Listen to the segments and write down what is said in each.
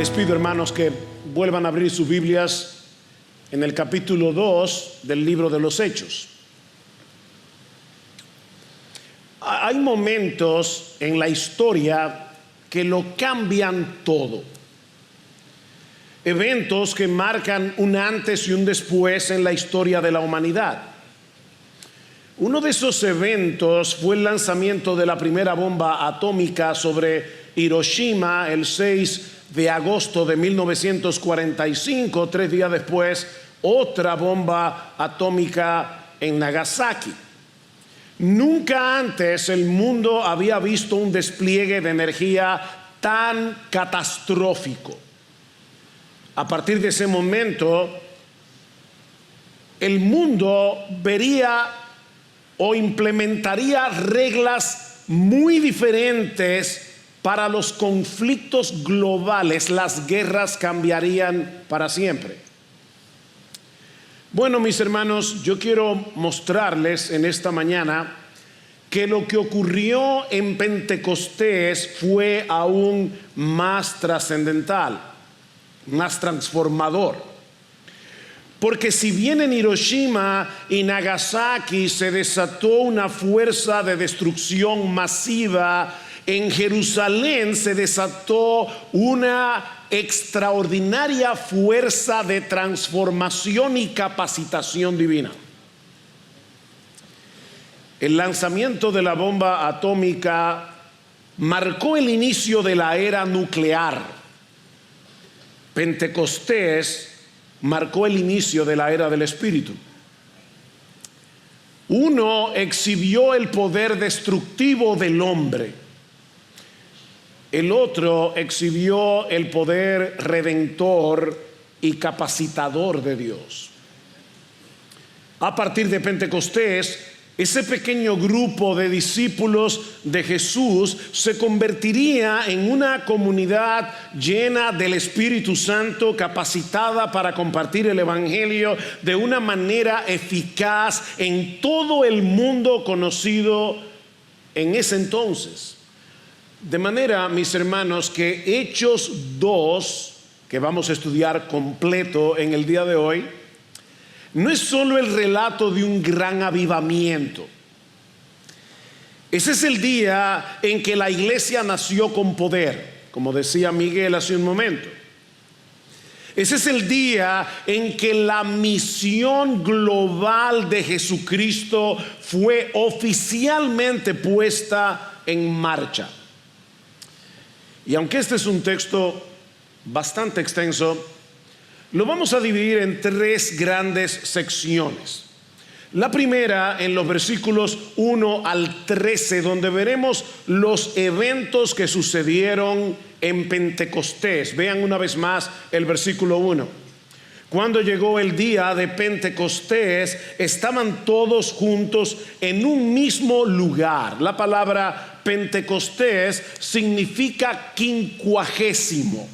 Les pido, hermanos, que vuelvan a abrir sus Biblias en el capítulo 2 del libro de los Hechos. Hay momentos en la historia que lo cambian todo. Eventos que marcan un antes y un después en la historia de la humanidad. Uno de esos eventos fue el lanzamiento de la primera bomba atómica sobre Hiroshima el 6 de agosto de 1945. 3 días después, otra bomba atómica en Nagasaki. Nunca antes el mundo había visto un despliegue de energía tan catastrófico. A partir de ese momento, el mundo vería o implementaría reglas muy diferentes para los conflictos globales. Las guerras cambiarían para siempre. Bueno, mis hermanos, yo quiero mostrarles en esta mañana que lo que ocurrió en Pentecostés fue aún más trascendental, más transformador. Porque si bien en Hiroshima y Nagasaki se desató una fuerza de destrucción masiva, en Jerusalén se desató una extraordinaria fuerza de transformación y capacitación divina. El lanzamiento de la bomba atómica marcó el inicio de la era nuclear. Pentecostés marcó el inicio de la era del Espíritu. Uno exhibió el poder destructivo del hombre. El otro exhibió el poder redentor y capacitador de Dios. A partir de Pentecostés, ese pequeño grupo de discípulos de Jesús se convertiría en una comunidad llena del Espíritu Santo, capacitada para compartir el Evangelio de una manera eficaz en todo el mundo conocido en ese entonces. De manera, mis hermanos, que Hechos 2, que vamos a estudiar completo en el día de hoy, no es solo el relato de un gran avivamiento. Ese es el día en que la iglesia nació con poder, como decía Miguel hace un momento. Ese es el día en que la misión global de Jesucristo fue oficialmente puesta en marcha. Y aunque este es un texto bastante extenso, lo vamos a dividir en 3 grandes secciones. La primera en los versículos 1 al 13, donde veremos los eventos que sucedieron en Pentecostés. Vean una vez más el versículo 1. Cuando llegó el día de Pentecostés, estaban todos juntos en un mismo lugar. La palabra Pentecostés significa 50,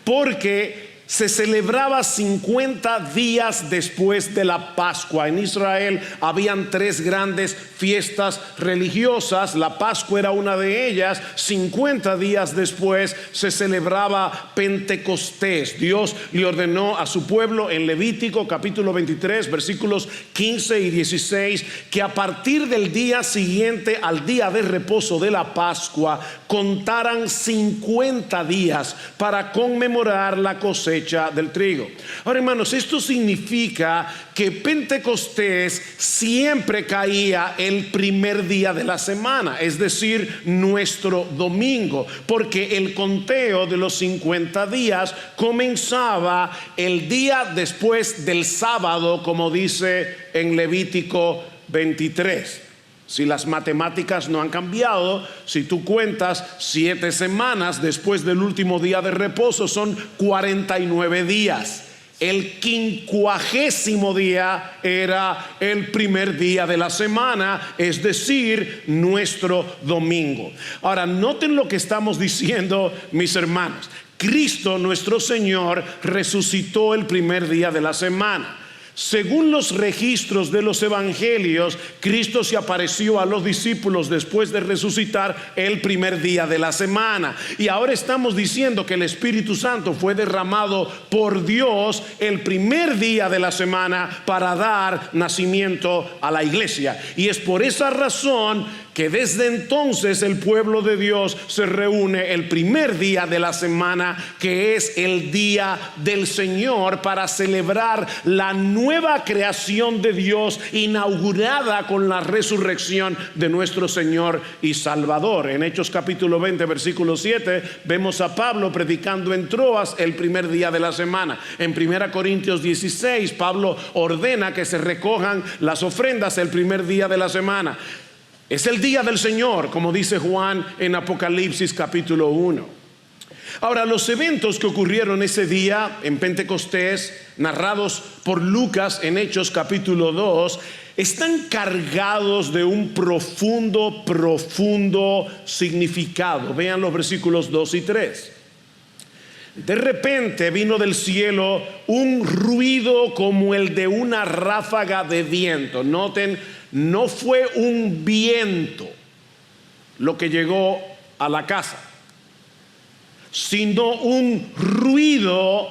porque se celebraba 50 días después de la Pascua. En Israel habían 3 grandes fiestas religiosas. La Pascua era una de ellas. 50 días después se celebraba Pentecostés. Dios le ordenó a su pueblo en Levítico capítulo 23 versículos 15 y 16 que a partir del día siguiente al día de reposo de la Pascua contaran 50 días para conmemorar la cosecha del trigo. Ahora, hermanos, esto significa que Pentecostés siempre caía el primer día de la semana, es decir, nuestro domingo, porque el conteo de los 50 días comenzaba el día después del sábado, como dice en Levítico 23. Si las matemáticas no han cambiado, si tú cuentas 7 semanas después del último día de reposo, son 49 días. El 50º día era el primer día de la semana, es decir, nuestro domingo. Ahora, noten lo que estamos diciendo, mis hermanos. Cristo, nuestro Señor, resucitó el primer día de la semana. Según los registros de los evangelios, Cristo se apareció a los discípulos después de resucitar el primer día de la semana. Y ahora estamos diciendo que el Espíritu Santo fue derramado por Dios el primer día de la semana para dar nacimiento a la iglesia. Y es por esa razón que desde entonces el pueblo de Dios se reúne el primer día de la semana, que es el día del Señor, para celebrar la nueva creación de Dios inaugurada con la resurrección de nuestro Señor y Salvador. En Hechos capítulo 20 versículo 7 vemos a Pablo predicando en Troas el primer día de la semana. En 1 Corintios 16 Pablo ordena que se recojan las ofrendas el primer día de la semana. Es el día del Señor, como dice Juan en Apocalipsis capítulo 1. Ahora, los eventos que ocurrieron ese día en Pentecostés, narrados por Lucas en Hechos capítulo 2, están cargados de un profundo significado. Vean los versículos 2 y 3. De repente vino del cielo un ruido como el de una ráfaga de viento. Noten, no fue un viento lo que llegó a la casa, sino un ruido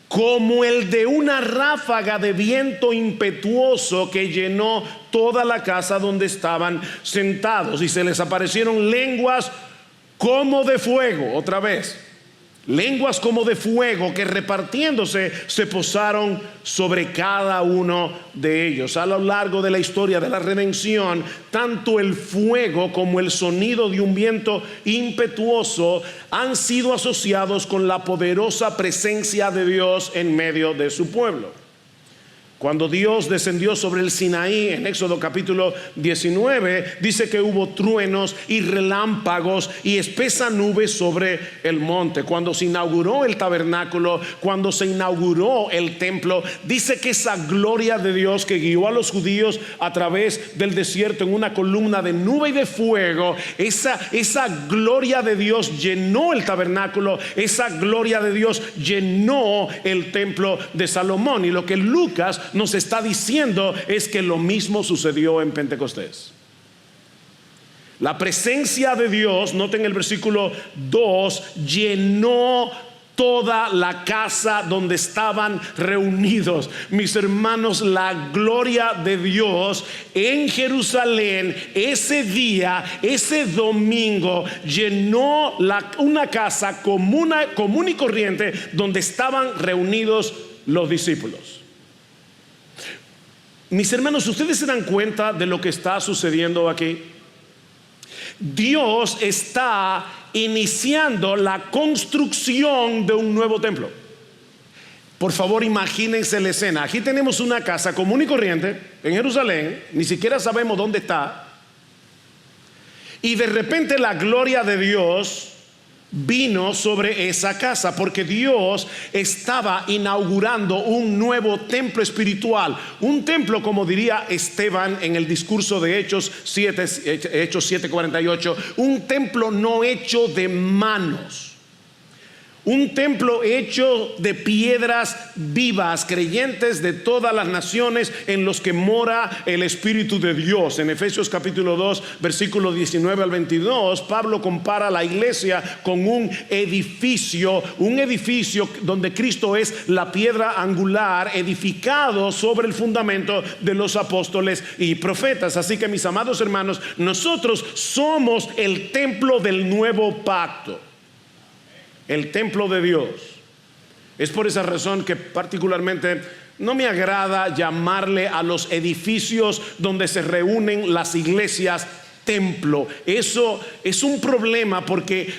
como el de una ráfaga de viento impetuoso que llenó toda la casa donde estaban sentados. Y se les aparecieron lenguas como de fuego, otra vez. Lenguas como de fuego que repartiéndose se posaron sobre cada uno de ellos. A lo largo de la historia de la redención, tanto el fuego como el sonido de un viento impetuoso han sido asociados con la poderosa presencia de Dios en medio de su pueblo. Cuando Dios descendió sobre el Sinaí en Éxodo capítulo 19, dice que hubo truenos y relámpagos y espesa nube sobre el monte. Cuando se inauguró el tabernáculo, cuando se inauguró el templo, dice que esa gloria de Dios que guió a los judíos a través del desierto en una columna de nube y de fuego, esa gloria de Dios llenó el tabernáculo, esa gloria de Dios llenó el templo de Salomón. Y lo que Lucas nos está diciendo es que lo mismo sucedió en Pentecostés. La presencia de Dios, noten el versículo 2, llenó toda la casa donde estaban reunidos. Mis hermanos, la gloria de Dios en Jerusalén ese día, ese domingo, llenó una casa común y corriente donde estaban reunidos los discípulos. Mis hermanos, ¿ustedes se dan cuenta de lo que está sucediendo aquí? Dios está iniciando la construcción de un nuevo templo. Por favor, imagínense la escena. Aquí tenemos una casa común y corriente en Jerusalén, ni siquiera sabemos dónde está, y de repente la gloria de Dios vino sobre esa casa, porque Dios estaba inaugurando un nuevo templo espiritual, un templo, como diría Esteban en el discurso de Hechos 7:48, un templo no hecho de manos, un templo hecho de piedras vivas, creyentes de todas las naciones, en los que mora el Espíritu de Dios. En Efesios capítulo 2 versículo 19 al 22, Pablo compara la iglesia con un edificio donde Cristo es la piedra angular, edificado sobre el fundamento de los apóstoles y profetas. Así que, mis amados hermanos, nosotros somos el templo del nuevo pacto, el templo de Dios. Es por esa razón que particularmente no me agrada llamarle a los edificios donde se reúnen las iglesias templo. Eso es un problema, porque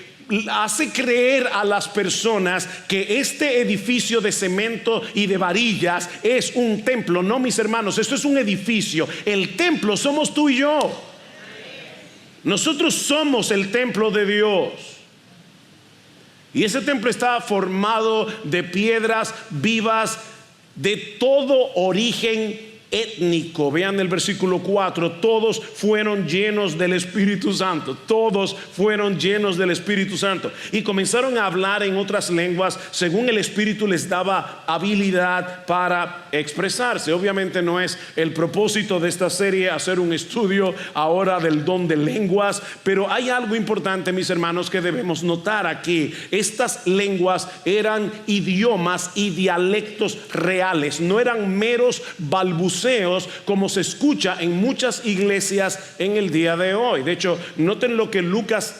hace creer a las personas que este edificio de cemento y de varillas es un templo. No, mis hermanos, esto es un edificio. El templo somos tú y yo. Nosotros somos el templo de Dios. Y ese templo está formado de piedras vivas de todo origen étnico. Vean el versículo 4, todos fueron llenos del Espíritu Santo, todos fueron llenos del Espíritu Santo y comenzaron a hablar en otras lenguas según el Espíritu les daba habilidad para expresarse. Obviamente no es el propósito de esta serie hacer un estudio ahora del don de lenguas, pero hay algo importante, mis hermanos, que debemos notar aquí. Estas lenguas eran idiomas y dialectos reales, no eran meros balbuceos como se escucha en muchas iglesias en el día de hoy. De hecho, noten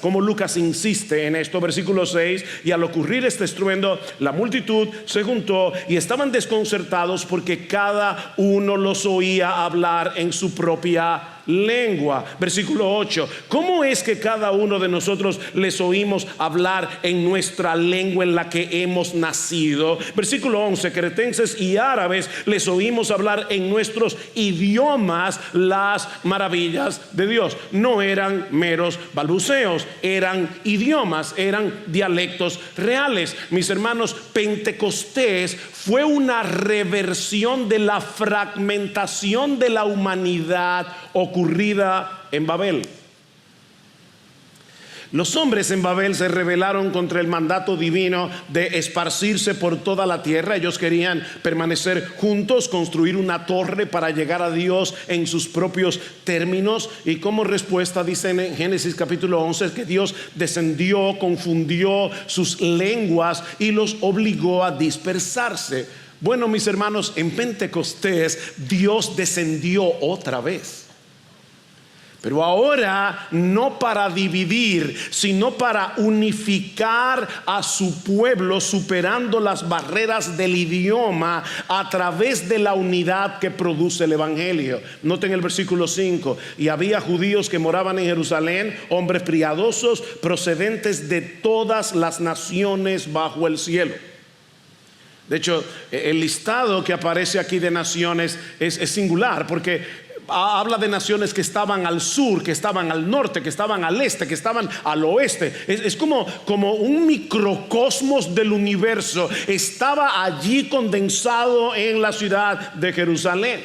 cómo Lucas insiste en esto, versículo 6, y al ocurrir este estruendo, la multitud se juntó y estaban desconcertados porque cada uno los oía hablar en su propia lengua. Versículo 8, ¿cómo es que cada uno de nosotros les oímos hablar en nuestra lengua en la que hemos nacido? Versículo 11, cretenses y árabes les oímos hablar en nuestros idiomas las maravillas de Dios. No eran meros balbuceos, eran idiomas, eran dialectos reales. Mis hermanos, Pentecostés fue una reversión de la fragmentación de la humanidad ocurrida en Babel. Los hombres en Babel se rebelaron contra el mandato divino de esparcirse por toda la tierra. Ellos querían permanecer juntos, construir una torre para llegar a Dios en sus propios términos. Y como respuesta dicen en Génesis capítulo 11 que Dios descendió, confundió sus lenguas y los obligó a dispersarse. Bueno, mis hermanos, en Pentecostés Dios descendió otra vez. Pero ahora no para dividir, sino para unificar a su pueblo, superando las barreras del idioma a través de la unidad que produce el evangelio. Noten el versículo 5, y había judíos que moraban en Jerusalén, hombres piadosos procedentes de todas las naciones bajo el cielo. De hecho, el listado que aparece aquí de naciones es singular, porque habla de naciones que estaban al sur, que estaban al norte, que estaban al este, que estaban al oeste. Es como un microcosmos del universo. Estaba allí condensado en la ciudad de Jerusalén.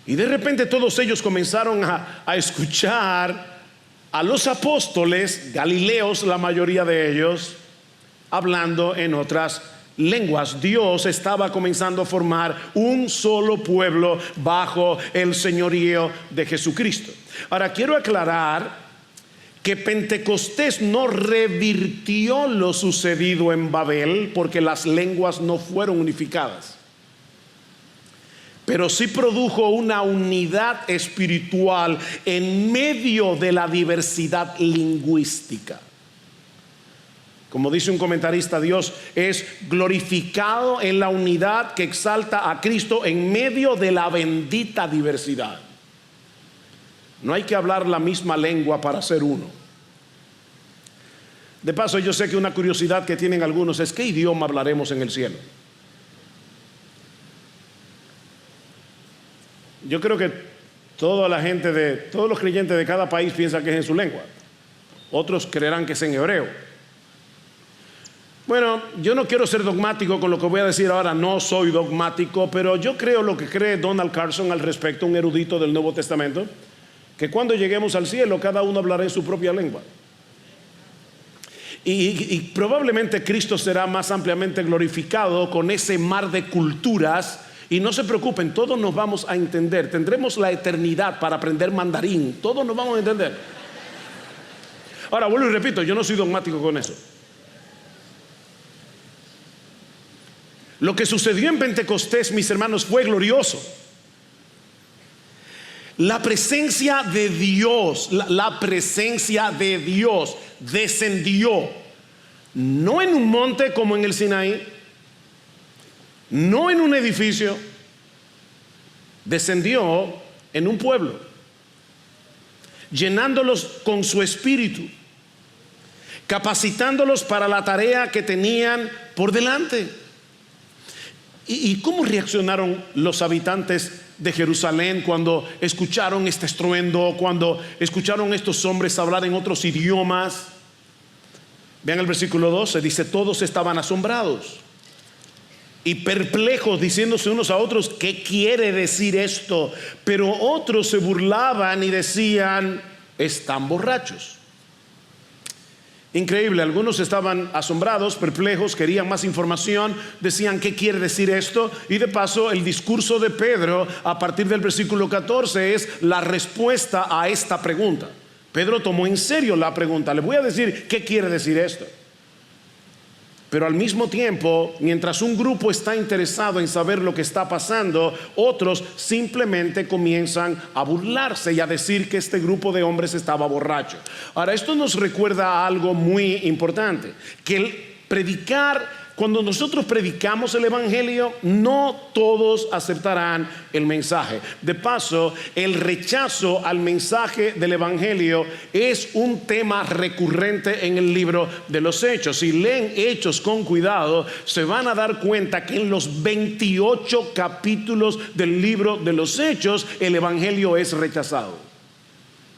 Y de repente todos ellos comenzaron a escuchar a los apóstoles, galileos la mayoría de ellos, hablando en otras lenguas. Dios estaba comenzando a formar un solo pueblo bajo el señorío de Jesucristo. Ahora quiero aclarar que Pentecostés no revirtió lo sucedido en Babel, porque las lenguas no fueron unificadas, pero sí produjo una unidad espiritual en medio de la diversidad lingüística. Como dice un comentarista, Dios es glorificado en la unidad que exalta a Cristo en medio de la bendita diversidad. No hay que hablar la misma lengua para ser uno. De paso, yo sé que una curiosidad que tienen algunos es: ¿qué idioma hablaremos en el cielo? Yo creo que todos los creyentes de cada país piensan que es en su lengua. Otros creerán que es en hebreo. Bueno, yo no quiero ser dogmático con lo que voy a decir ahora, no soy dogmático, pero yo creo lo que cree Donald Carson al respecto, un erudito del Nuevo Testamento, que cuando lleguemos al cielo cada uno hablará en su propia lengua. Y probablemente Cristo será más ampliamente glorificado con ese mar de culturas. Y no se preocupen, todos nos vamos a entender. Tendremos la eternidad para aprender mandarín, todos nos vamos a entender. Ahora vuelvo y repito, yo no soy dogmático con eso. Lo que sucedió en Pentecostés, mis hermanos, fue glorioso. La presencia de Dios, la presencia de Dios descendió, no en un monte como en el Sinaí, no en un edificio, descendió en un pueblo, llenándolos con su espíritu, capacitándolos para la tarea que tenían por delante. ¿Y cómo reaccionaron los habitantes de Jerusalén cuando escucharon este estruendo, cuando escucharon a estos hombres hablar en otros idiomas? Vean el versículo 12, dice: todos estaban asombrados y perplejos, diciéndose unos a otros, ¿qué quiere decir esto? Pero otros se burlaban y decían, están borrachos. Increíble, algunos estaban asombrados, perplejos, querían más información, decían, ¿qué quiere decir esto? Y de paso, el discurso de Pedro a partir del versículo 14 es la respuesta a esta pregunta. Pedro tomó en serio la pregunta. Les voy a decir qué quiere decir esto. Pero al mismo tiempo, mientras un grupo está interesado en saber lo que está pasando, otros simplemente comienzan a burlarse y a decir que este grupo de hombres estaba borracho. Ahora, esto nos recuerda algo muy importante, que el predicar, cuando nosotros predicamos el evangelio, no todos aceptarán el mensaje. De paso, el rechazo al mensaje del evangelio es un tema recurrente en el libro de los Hechos. Si leen Hechos con cuidado, se van a dar cuenta que en los 28 capítulos del libro de los Hechos, el evangelio es rechazado.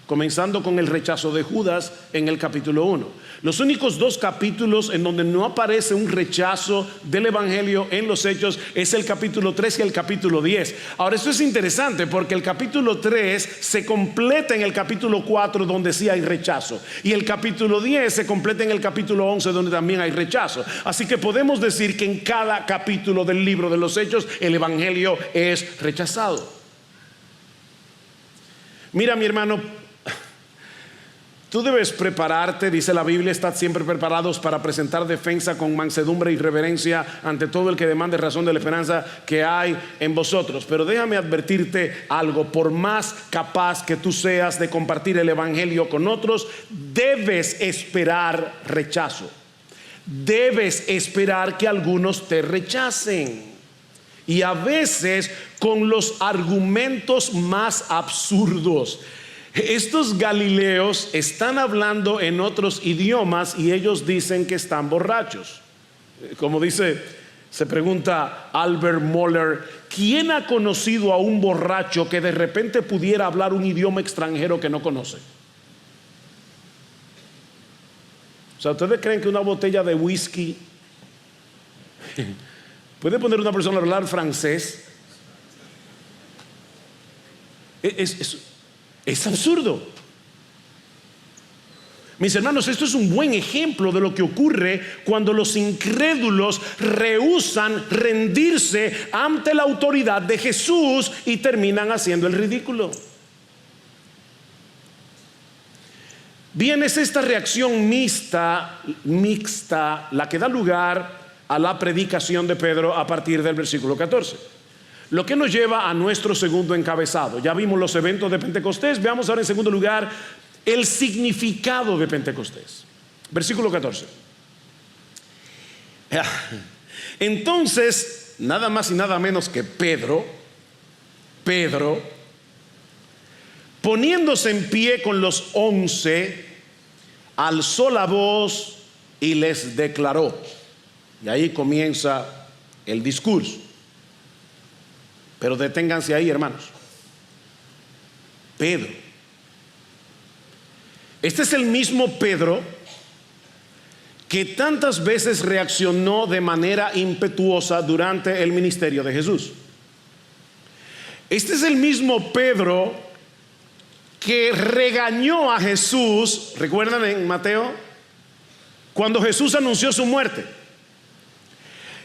Comenzando con el rechazo de Judas en el capítulo 1. Los únicos 2 capítulos en donde no aparece un rechazo del evangelio en los Hechos es el capítulo 3 y el capítulo 10. Ahora, esto es interesante porque el capítulo 3 se completa en el capítulo 4, donde sí hay rechazo, y el capítulo 10 se completa en el capítulo 11, donde también hay rechazo. Así que podemos decir que en cada capítulo del libro de los Hechos el evangelio es rechazado. Mira, mi hermano, tú debes prepararte, dice la Biblia, estad siempre preparados para presentar defensa con mansedumbre y reverencia ante todo el que demande razón de la esperanza que hay en vosotros. Pero déjame advertirte algo: por más capaz que tú seas de compartir el evangelio con otros, debes esperar rechazo. Debes esperar que algunos te rechacen. Y a veces con los argumentos más absurdos. Estos galileos están hablando en otros idiomas y ellos dicen que están borrachos. Como dice, se pregunta Albert Mohler, ¿quién ha conocido a un borracho que de repente pudiera hablar un idioma extranjero que no conoce? O sea, ¿ustedes creen que una botella de whisky puede poner a una persona a hablar francés? Es absurdo. Mis hermanos, esto es un buen ejemplo de lo que ocurre cuando los incrédulos rehúsan rendirse ante la autoridad de Jesús y terminan haciendo el ridículo. Bien, es esta reacción mixta la que da lugar a la predicación de Pedro a partir del versículo 14. Lo que nos lleva a nuestro segundo encabezado. Ya vimos los eventos de Pentecostés. Veamos ahora en segundo lugar el significado de Pentecostés. Versículo 14. Entonces, nada más y nada menos que Pedro, poniéndose en pie con los 11, alzó la voz y les declaró. Y ahí comienza el discurso. Pero deténganse ahí, hermanos. Pedro. Este es el mismo Pedro que tantas veces reaccionó de manera impetuosa durante el ministerio de Jesús. Este es el mismo Pedro que regañó a Jesús, ¿recuerdan en Mateo? Cuando Jesús anunció su muerte.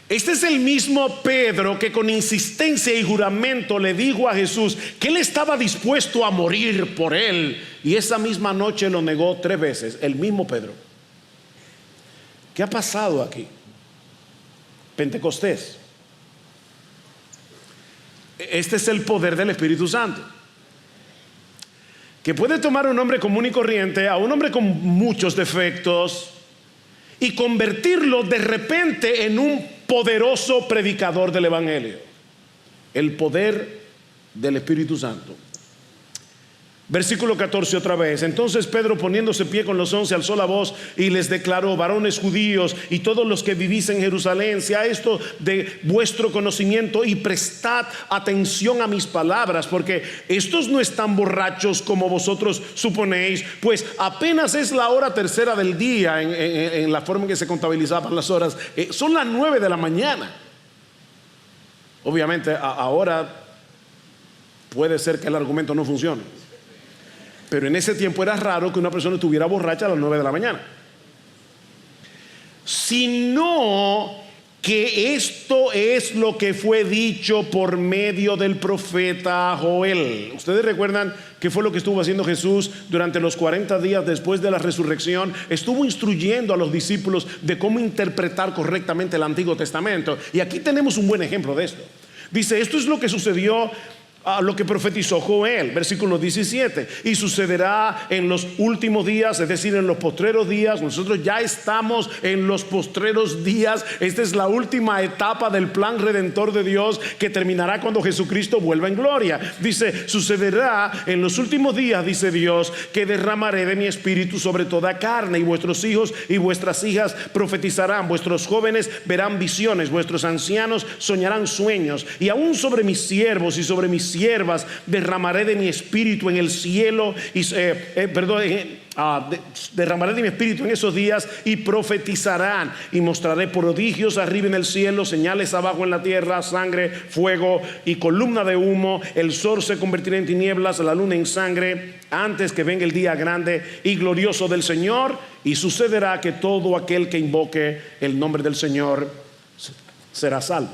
Este es el mismo Pedro que con insistencia y juramento le dijo a Jesús que él estaba dispuesto a morir por él, y esa misma noche lo negó 3 veces. El mismo Pedro. ¿Qué ha pasado aquí? Pentecostés. Este es el poder del Espíritu Santo, que puede tomar a un hombre común y corriente, a un hombre con muchos defectos, y convertirlo de repente en un poderoso predicador del evangelio. El poder del Espíritu Santo. Versículo 14 otra vez. Entonces Pedro, poniéndose en pie con los 11, alzó la voz y les declaró: varones judíos y todos los que vivís en Jerusalén, sea esto de vuestro conocimiento y prestad atención a mis palabras, porque estos no están borrachos como vosotros suponéis, pues apenas es la hora tercera del día en la forma en que se contabilizaban las horas. Son las 9 de la mañana. Obviamente ahora puede ser que el argumento no funcione, pero en ese tiempo era raro que una persona estuviera borracha a las 9 de la mañana. Sino que esto es lo que fue dicho por medio del profeta Joel. Ustedes recuerdan qué fue lo que estuvo haciendo Jesús durante los 40 días después de la resurrección. Estuvo instruyendo a los discípulos de cómo interpretar correctamente el Antiguo Testamento. Y aquí tenemos un buen ejemplo de esto. Dice, esto es lo que sucedió a lo que profetizó Joel, versículo 17. Y sucederá en los últimos días, es decir, en los postreros días. Nosotros ya estamos en los postreros días. Esta es la última etapa del plan redentor de Dios, que terminará cuando Jesucristo vuelva en gloria. Dice, sucederá en los últimos días, dice Dios, que derramaré de mi espíritu sobre toda carne, y vuestros hijos y vuestras hijas profetizarán, vuestros jóvenes verán visiones, vuestros ancianos soñarán sueños, y aún sobre mis siervos y sobre mis siervas derramaré de mi espíritu en el cielo derramaré de mi espíritu en esos días, y profetizarán, y mostraré prodigios arriba en el cielo, señales abajo en la tierra, sangre, fuego y columna de humo. El sol se convertirá en tinieblas, la luna en sangre, antes que venga el día grande y glorioso del Señor. Y sucederá que todo aquel que invoque el nombre del Señor será salvo.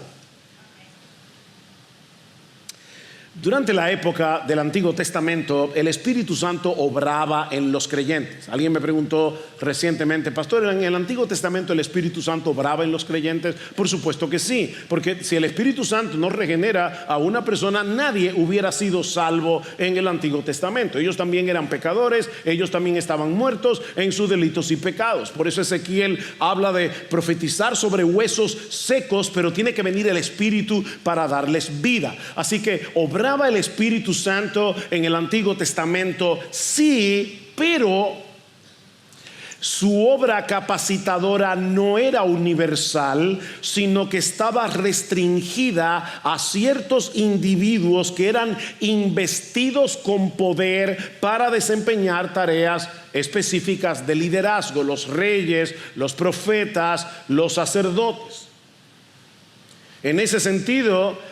Durante la época del Antiguo Testamento, el Espíritu Santo obraba en los creyentes. Alguien me preguntó recientemente, pastor, ¿en el Antiguo Testamento el Espíritu Santo obraba en los creyentes? Por supuesto que sí, porque si el Espíritu Santo no regenera a una persona, nadie hubiera sido salvo en el Antiguo Testamento. Ellos también eran pecadores, ellos también estaban muertos en sus delitos y pecados. Por eso Ezequiel habla de profetizar sobre huesos secos, pero tiene que venir el Espíritu para darles vida. Así que obraba el Espíritu Santo en el Antiguo Testamento, sí, pero su obra capacitadora no era universal, sino que estaba restringida a ciertos individuos que eran investidos con poder para desempeñar tareas específicas de liderazgo: los reyes, los profetas, los sacerdotes. En ese sentido,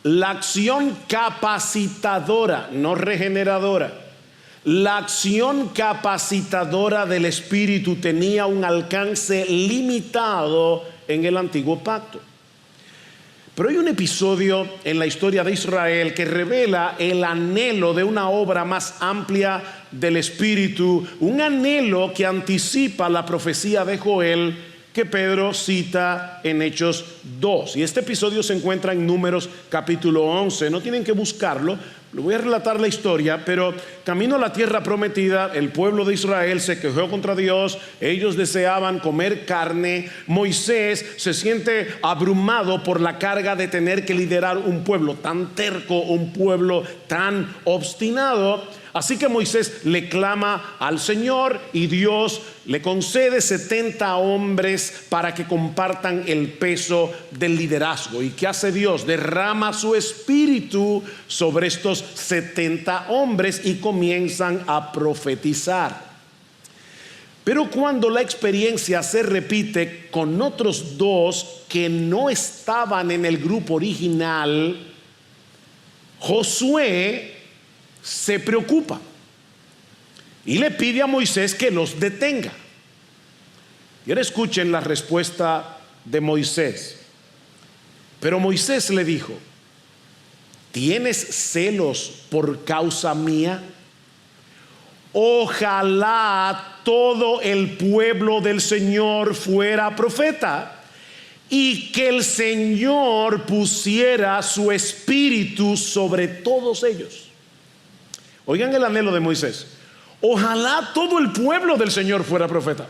la acción capacitadora, no regeneradora, la acción capacitadora del Espíritu tenía un alcance limitado en el Antiguo Pacto. Pero hay un episodio en la historia de Israel que revela el anhelo de una obra más amplia del Espíritu, un anhelo que anticipa la profecía de Joel que Pedro cita en Hechos 2. Y este episodio se encuentra en Números capítulo 11. No tienen que buscarlo, le voy a relatar la historia. Pero camino a la tierra prometida, el pueblo de Israel se quejó contra Dios. Ellos deseaban comer carne. Moisés se siente abrumado por la carga de tener que liderar un pueblo tan terco, un pueblo tan obstinado. Así que Moisés le clama al Señor, y Dios le concede 70 hombres para que compartan el peso del liderazgo. ¿Y qué hace Dios? Derrama su espíritu sobre estos 70 hombres y comienzan a profetizar. Pero cuando la experiencia se repite con otros dos que no estaban en el grupo original, Josué se preocupa y le pide a Moisés que los detenga. Y ahora escuchen la respuesta de Moisés. Pero Moisés le dijo: ¿tienes celos por causa mía? Ojalá todo el pueblo del Señor fuera profeta, y que el Señor pusiera su espíritu sobre todos ellos. Oigan el anhelo de Moisés: ojalá todo el pueblo del Señor fuera profeta.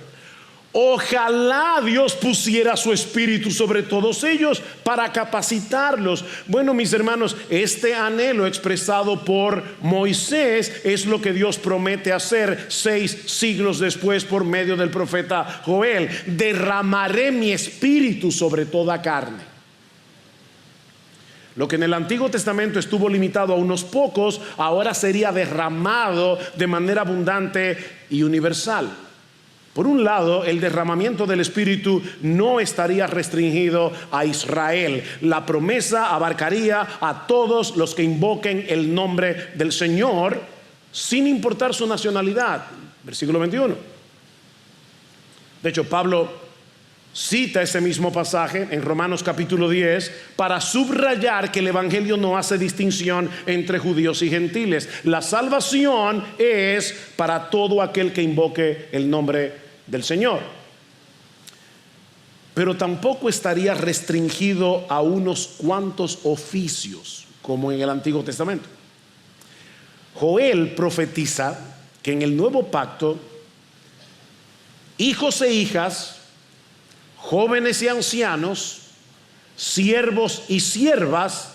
Ojalá Dios pusiera su espíritu sobre todos ellos para capacitarlos. Bueno, mis hermanos, este anhelo expresado por Moisés es lo que Dios promete hacer 6 siglos después por medio del profeta Joel: derramaré mi espíritu sobre toda carne. Lo que en el Antiguo Testamento estuvo limitado a unos pocos, ahora sería derramado de manera abundante y universal. Por un lado, el derramamiento del Espíritu no estaría restringido a Israel. La promesa abarcaría a todos los que invoquen el nombre del Señor, sin importar su nacionalidad. Versículo 21. De hecho, Pablo cita ese mismo pasaje en Romanos capítulo 10 para subrayar que el Evangelio no hace distinción entre judíos y gentiles. La salvación es para todo aquel que invoque el nombre del Señor. Pero tampoco estaría restringido a unos cuantos oficios como en el Antiguo Testamento. Joel profetiza que en el nuevo pacto hijos e hijas, jóvenes y ancianos, siervos y siervas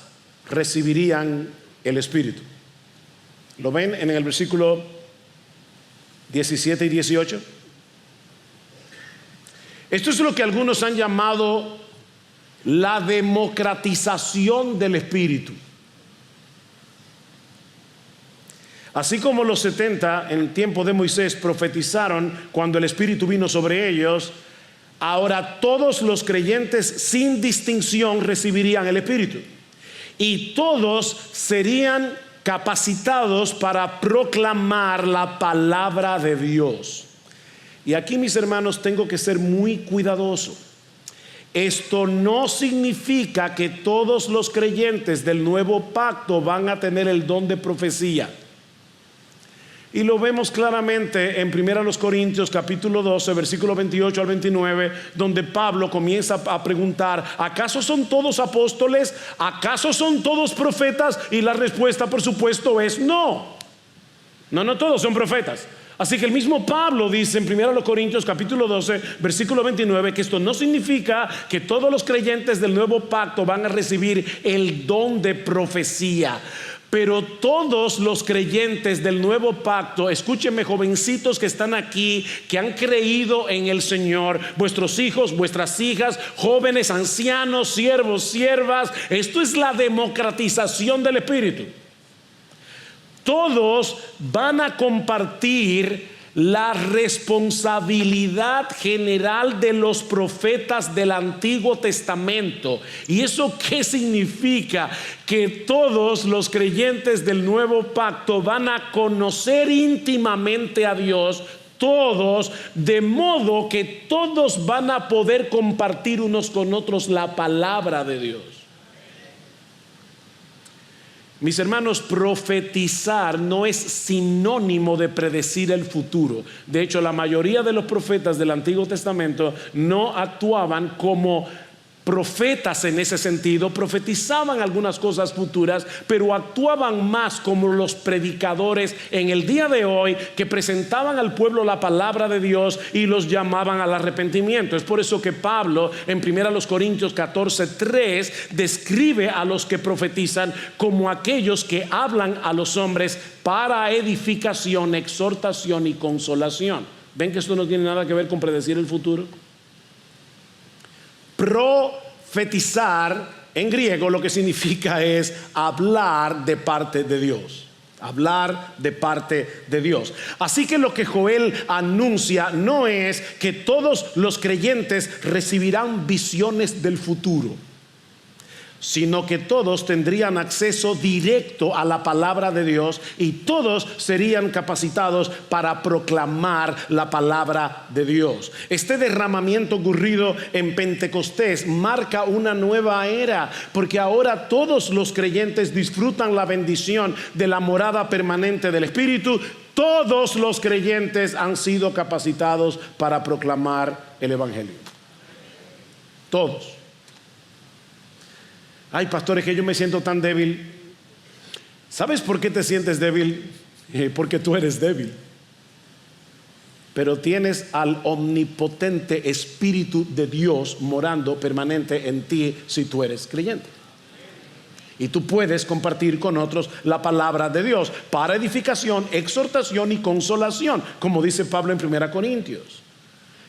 recibirían el Espíritu. ¿Lo ven en el versículo 17 y 18? Esto es lo que algunos han llamado la democratización del Espíritu. Así como los 70 en tiempo de Moisés profetizaron cuando el Espíritu vino sobre ellos, ahora todos los creyentes sin distinción recibirían el Espíritu. Y todos serían capacitados para proclamar la palabra de Dios. Y aquí, mis hermanos, tengo que ser muy cuidadoso. Esto no significa que todos los creyentes del nuevo pacto van a tener el don de profecía. Y lo vemos claramente en 1 Corintios capítulo 12, versículo 28 al 29, donde Pablo comienza a preguntar: ¿acaso son todos apóstoles? ¿Acaso son todos profetas? Y la respuesta, por supuesto, es no. No todos son profetas. Así que el mismo Pablo dice en 1 Corintios capítulo 12 versículo 29 que esto no significa que todos los creyentes del nuevo pacto van a recibir el don de profecía. Pero todos los creyentes del nuevo pacto, escúchenme, jovencitos que están aquí, que han creído en el Señor, vuestros hijos, vuestras hijas, jóvenes, ancianos, siervos, siervas, esto es la democratización del Espíritu. Todos van a compartir la responsabilidad general de los profetas del Antiguo Testamento. ¿Y eso qué significa? Que todos los creyentes del nuevo pacto van a conocer íntimamente a Dios, todos, de modo que todos van a poder compartir unos con otros la palabra de Dios. Mis hermanos, profetizar no es sinónimo de predecir el futuro. De hecho, la mayoría de los profetas del Antiguo Testamento no actuaban como profetas en ese sentido. Profetizaban algunas cosas futuras, pero actuaban más como los predicadores en el día de hoy, que presentaban al pueblo la palabra de Dios y los llamaban al arrepentimiento. Es por eso que Pablo en 1 Corintios 14:3 describe a los que profetizan como aquellos que hablan a los hombres para edificación, exhortación y consolación. ¿Ven que esto no tiene nada que ver con predecir el futuro? Profetizar en griego lo que significa es hablar de parte de Dios. Hablar de parte de Dios. Así que lo que Joel anuncia no es que todos los creyentes recibirán visiones del futuro, sino que todos tendrían acceso directo a la palabra de Dios y todos serían capacitados para proclamar la palabra de Dios. Este derramamiento ocurrido en Pentecostés marca una nueva era, porque ahora todos los creyentes disfrutan la bendición de la morada permanente del Espíritu. Todos los creyentes han sido capacitados para proclamar el Evangelio. Todos. Ay, pastores, que yo me siento tan débil. ¿Sabes por qué te sientes débil? Porque tú eres débil. Pero tienes al omnipotente Espíritu de Dios morando permanente en ti si tú eres creyente. Y tú puedes compartir con otros la palabra de Dios para edificación, exhortación y consolación, como dice Pablo en 1 Corintios.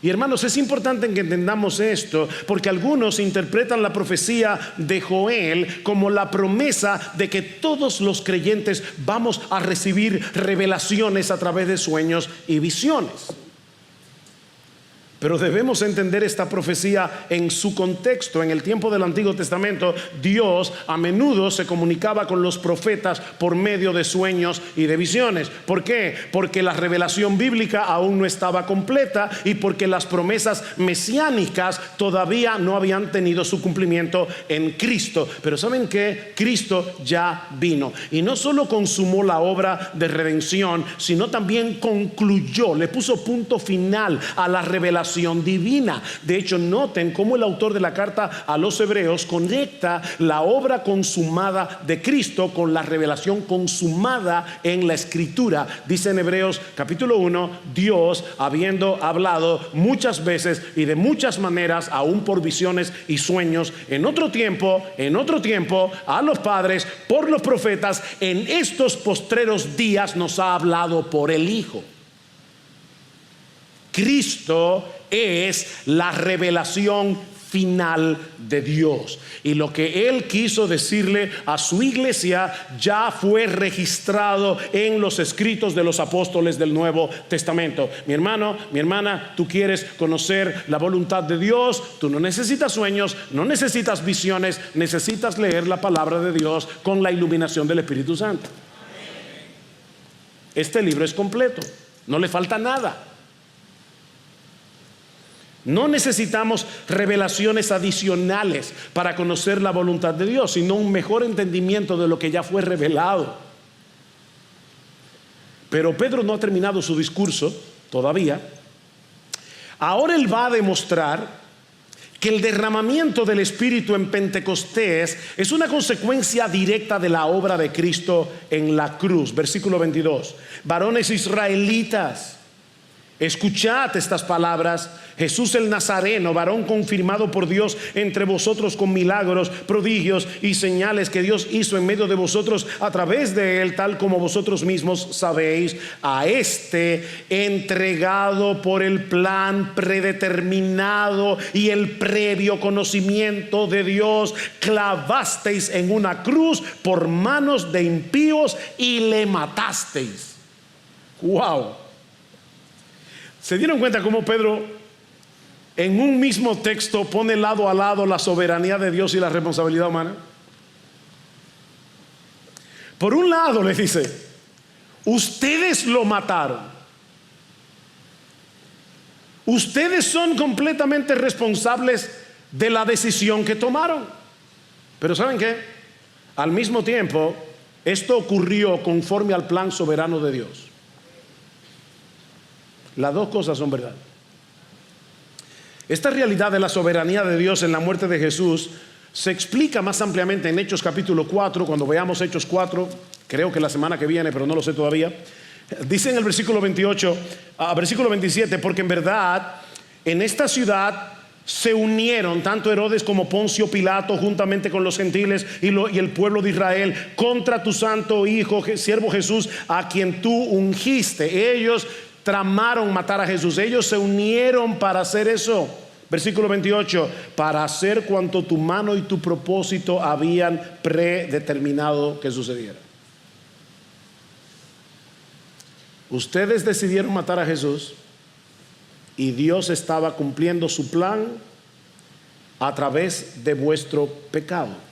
Y hermanos, es importante que entendamos esto, porque algunos interpretan la profecía de Joel como la promesa de que todos los creyentes vamos a recibir revelaciones a través de sueños y visiones. Pero debemos entender esta profecía en su contexto. En el tiempo del Antiguo Testamento, Dios a menudo se comunicaba con los profetas por medio de sueños y de visiones. ¿Por qué? Porque la revelación bíblica aún no estaba completa y porque las promesas mesiánicas todavía no habían tenido su cumplimiento en Cristo. Pero ¿saben qué? Cristo ya vino y no solo consumó la obra de redención, sino también concluyó, le puso punto final a la revelación divina. De hecho, noten cómo el autor de la carta a los Hebreos conecta la obra consumada de Cristo con la revelación consumada en la Escritura. Dice en Hebreos capítulo 1, Dios, habiendo hablado muchas veces y de muchas maneras, aún por visiones y sueños, en otro tiempo, a los padres por los profetas, en estos postreros días nos ha hablado por el Hijo. Cristo es la revelación final de Dios, y lo que Él quiso decirle a su iglesia ya fue registrado en los escritos de los apóstoles del Nuevo Testamento. Mi hermano, mi hermana, tú quieres conocer la voluntad de Dios, tú no necesitas sueños, no necesitas visiones, necesitas leer la palabra de Dios con la iluminación del Espíritu Santo. Este libro es completo, no le falta nada. No necesitamos revelaciones adicionales para conocer la voluntad de Dios, sino un mejor entendimiento de lo que ya fue revelado. Pero Pedro no ha terminado su discurso todavía. Ahora él va a demostrar que el derramamiento del Espíritu en Pentecostés es una consecuencia directa de la obra de Cristo en la cruz. Versículo 22. Varones israelitas, escuchad estas palabras. Jesús el Nazareno, varón confirmado por Dios entre vosotros con milagros, prodigios y señales que Dios hizo en medio de vosotros a través de él, tal como vosotros mismos sabéis, a este entregado por el plan predeterminado y el previo conocimiento de Dios, clavasteis en una cruz por manos de impíos y le matasteis. Wow. ¿Se dieron cuenta cómo Pedro en un mismo texto pone lado a lado la soberanía de Dios y la responsabilidad humana? Por un lado les dice, ustedes lo mataron, ustedes son completamente responsables de la decisión que tomaron. Pero ¿saben qué? Al mismo tiempo, esto ocurrió conforme al plan soberano de Dios. Las dos cosas son verdad. Esta realidad de la soberanía de Dios en la muerte de Jesús se explica más ampliamente en Hechos capítulo 4. Cuando veamos Hechos 4, creo que la semana que viene, pero no lo sé todavía, dice en el versículo 28, versículo 27, porque en verdad en esta ciudad se unieron tanto Herodes como Poncio Pilato juntamente con los gentiles y el pueblo de Israel contra tu santo Hijo, siervo Jesús, a quien tú ungiste. Ellos tramaron matar a Jesús, ellos se unieron para hacer eso. Versículo 28, para hacer cuanto tu mano y tu propósito habían predeterminado que sucediera. Ustedes decidieron matar a Jesús y Dios estaba cumpliendo su plan a través de vuestro pecado.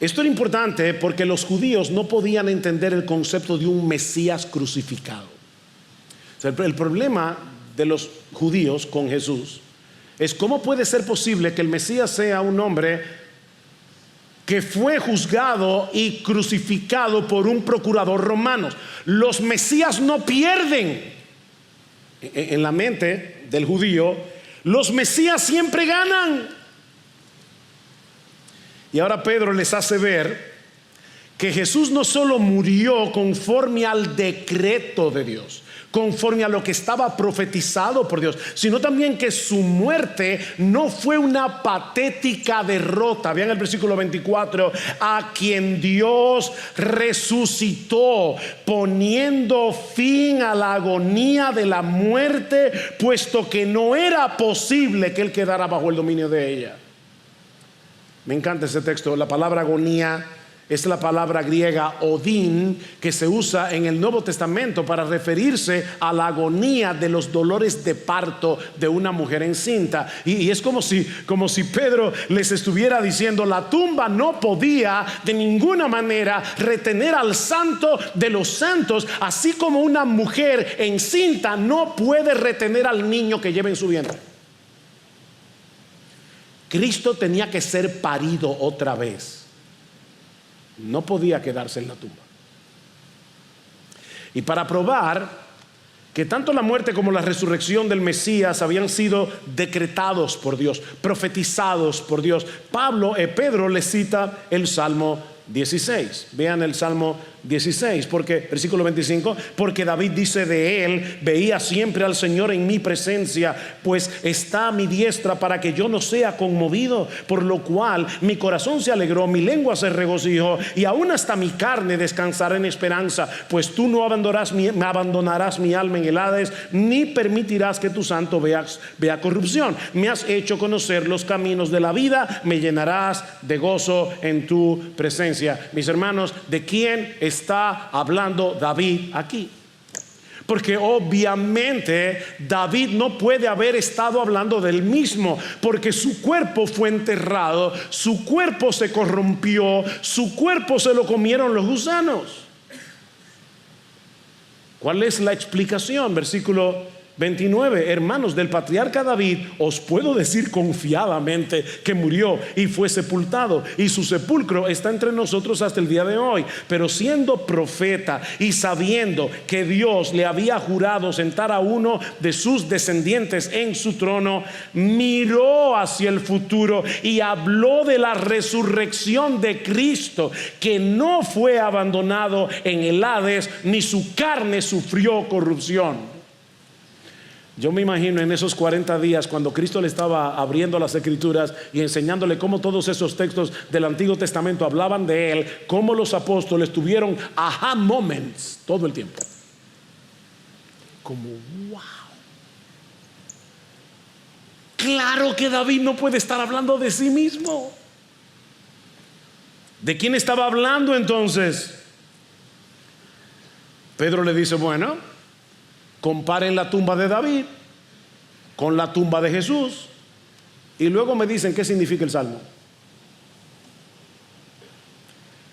Esto era importante porque los judíos no podían entender el concepto de un Mesías crucificado. O sea, el problema de los judíos con Jesús es cómo puede ser posible que el Mesías sea un hombre que fue juzgado y crucificado por un procurador romano. Los Mesías no pierden. En la mente del judío, los Mesías siempre ganan. Y ahora Pedro les hace ver que Jesús no solo murió conforme al decreto de Dios, conforme a lo que estaba profetizado por Dios, sino también que su muerte no fue una patética derrota. Vean el versículo 24, a quien Dios resucitó, poniendo fin a la agonía de la muerte, puesto que no era posible que él quedara bajo el dominio de ella. Me encanta ese texto. La palabra agonía Es la palabra griega odín que se usa en el Nuevo Testamento para referirse a la agonía de los dolores de parto de una mujer encinta. Y es como si Pedro les estuviera diciendo: la tumba no podía de ninguna manera retener al santo de los santos, así como una mujer encinta no puede retener al niño que lleva en su vientre. Cristo tenía que ser parido otra vez. No podía quedarse en la tumba. Y para probar que tanto la muerte como la resurrección del Mesías habían sido decretados por Dios, profetizados por Dios, Pedro le cita el Salmo 16. Vean el Salmo 16, versículo 25, porque David dice de él: veía siempre al Señor en mi presencia, pues está a mi diestra para que yo no sea conmovido, por lo cual mi corazón se alegró, mi lengua se regocijó, y aún hasta mi carne descansará en esperanza, pues tú no abandonarás mi alma en el Hades, ni permitirás que tu santo vea corrupción. Me has hecho conocer los caminos de la vida, me llenarás de gozo en tu presencia. Mis hermanos, ¿de quién está hablando David aquí? Porque obviamente David no puede haber estado hablando del mismo, porque su cuerpo fue enterrado, su cuerpo se corrompió, su cuerpo se lo comieron los gusanos. ¿Cuál es la explicación? Versículo 29. Hermanos, del patriarca David os puedo decir confiadamente que murió y fue sepultado, y su sepulcro está entre nosotros hasta el día de hoy. Pero siendo profeta y sabiendo que Dios le había jurado sentar a uno de sus descendientes en su trono, miró hacia el futuro y habló de la resurrección de Cristo, que no fue abandonado en el Hades, ni su carne sufrió corrupción. Yo me imagino en esos 40 días cuando Cristo le estaba abriendo las Escrituras y enseñándole cómo todos esos textos del Antiguo Testamento hablaban de él, cómo los apóstoles tuvieron aha moments todo el tiempo. Como wow. Claro que David no puede estar hablando de sí mismo. ¿De quién estaba hablando entonces? Pedro le dice: bueno, comparen la tumba de David con la tumba de Jesús, y luego me dicen qué significa el salmo.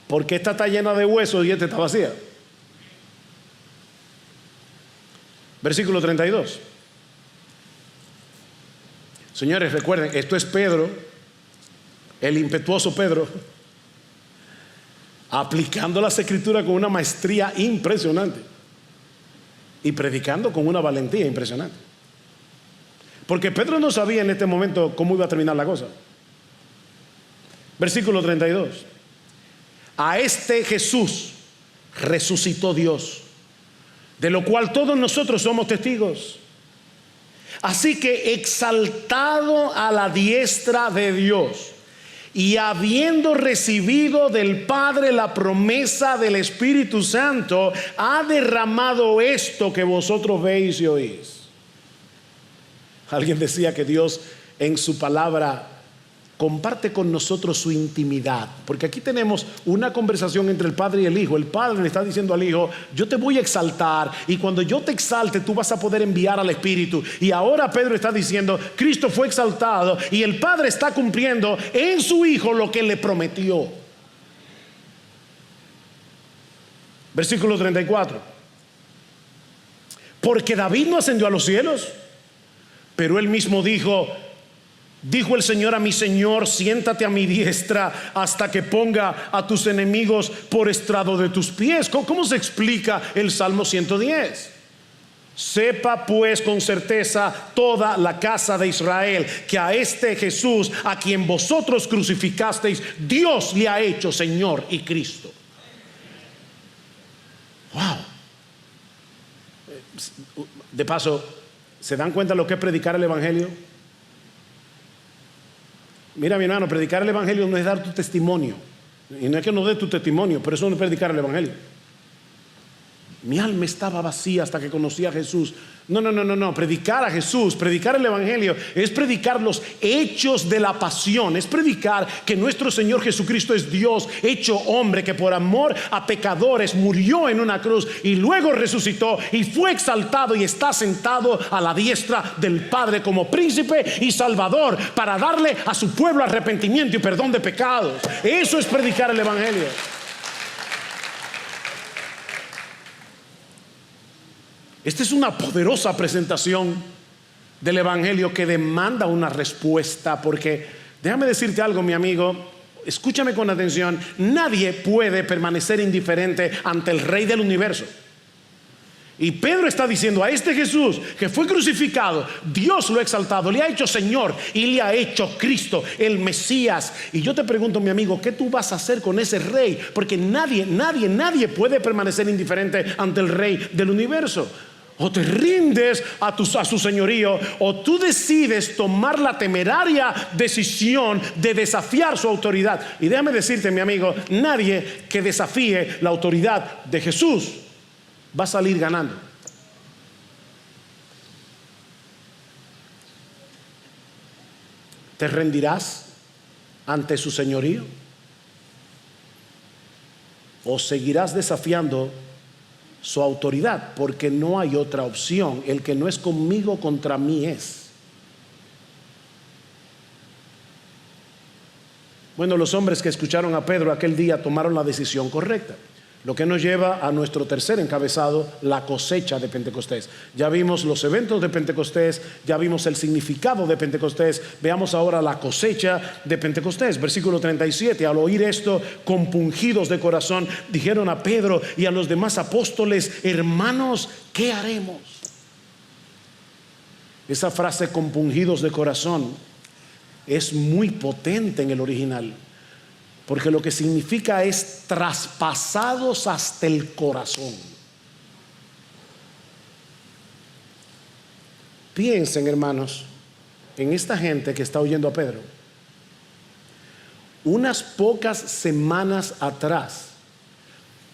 Porque esta está llena de huesos y esta está vacía. Versículo 32. Señores, recuerden, esto es Pedro, el impetuoso Pedro, aplicando las Escrituras con una maestría impresionante y predicando con una valentía impresionante. Porque Pedro no sabía en este momento cómo iba a terminar la cosa. Versículo 32. A este Jesús resucitó Dios, de lo cual todos nosotros somos testigos. Así que, exaltado a la diestra de Dios, y habiendo recibido del Padre la promesa del Espíritu Santo, ha derramado esto que vosotros veis y oís. Alguien decía que Dios en su palabra comparte con nosotros su intimidad, porque aquí tenemos una conversación entre el Padre y el Hijo. El Padre le está diciendo al Hijo: yo te voy a exaltar, y cuando yo te exalte tú vas a poder enviar al Espíritu. Y ahora Pedro está diciendo: Cristo fue exaltado y el Padre está cumpliendo en su Hijo lo que le prometió. Versículo 34. Porque David no ascendió a los cielos, pero él mismo dijo el Señor a mi Señor: siéntate a mi diestra hasta que ponga a tus enemigos por estrado de tus pies. ¿Cómo se explica el Salmo 110? Sepa pues con certeza toda la casa de Israel que a este Jesús, a quien vosotros crucificasteis, Dios le ha hecho Señor y Cristo. Wow. De paso, ¿se dan cuenta lo que es predicar el Evangelio? Mira, mi hermano, predicar el Evangelio no es dar tu testimonio. Y no es que no des tu testimonio, pero eso no es predicar el Evangelio. Mi alma estaba vacía hasta que conocí a Jesús. No. Predicar a Jesús, predicar el Evangelio, es predicar los hechos de la pasión. Es predicar que nuestro Señor Jesucristo es Dios hecho hombre, que por amor a pecadores murió en una cruz y luego resucitó y fue exaltado y está sentado a la diestra del Padre como príncipe y salvador, para darle a su pueblo arrepentimiento y perdón de pecados. Eso es predicar el Evangelio. Esta es una poderosa presentación del Evangelio que demanda una respuesta, porque déjame decirte algo, mi amigo, escúchame con atención. Nadie puede permanecer indiferente ante el Rey del universo. Y Pedro está diciendo: a este Jesús que fue crucificado, Dios lo ha exaltado, le ha hecho Señor y le ha hecho Cristo, el Mesías. Y yo te pregunto, mi amigo, ¿qué tú vas a hacer con ese Rey? Porque nadie puede permanecer indiferente ante el Rey del universo. O te rindes a su señorío, o tú decides tomar la temeraria decisión de desafiar su autoridad. Y déjame decirte, mi amigo, nadie que desafíe la autoridad de Jesús va a salir ganando. ¿Te rendirás ante su señorío? ¿O seguirás desafiando su autoridad? Porque no hay otra opción. El que no es conmigo, contra mí es. Bueno, los hombres que escucharon a Pedro aquel día tomaron la decisión correcta. Lo que nos lleva a nuestro tercer encabezado, la cosecha de Pentecostés. Ya vimos los eventos de Pentecostés, ya vimos el significado de Pentecostés. Veamos ahora la cosecha de Pentecostés. Versículo 37. Al oír esto, compungidos de corazón, dijeron a Pedro y a los demás apóstoles: hermanos, ¿qué haremos? Esa frase, compungidos de corazón, es muy potente en el original, porque lo que significa es traspasados hasta el corazón. Piensen, hermanos, en esta gente que está oyendo a Pedro. Unas pocas semanas atrás,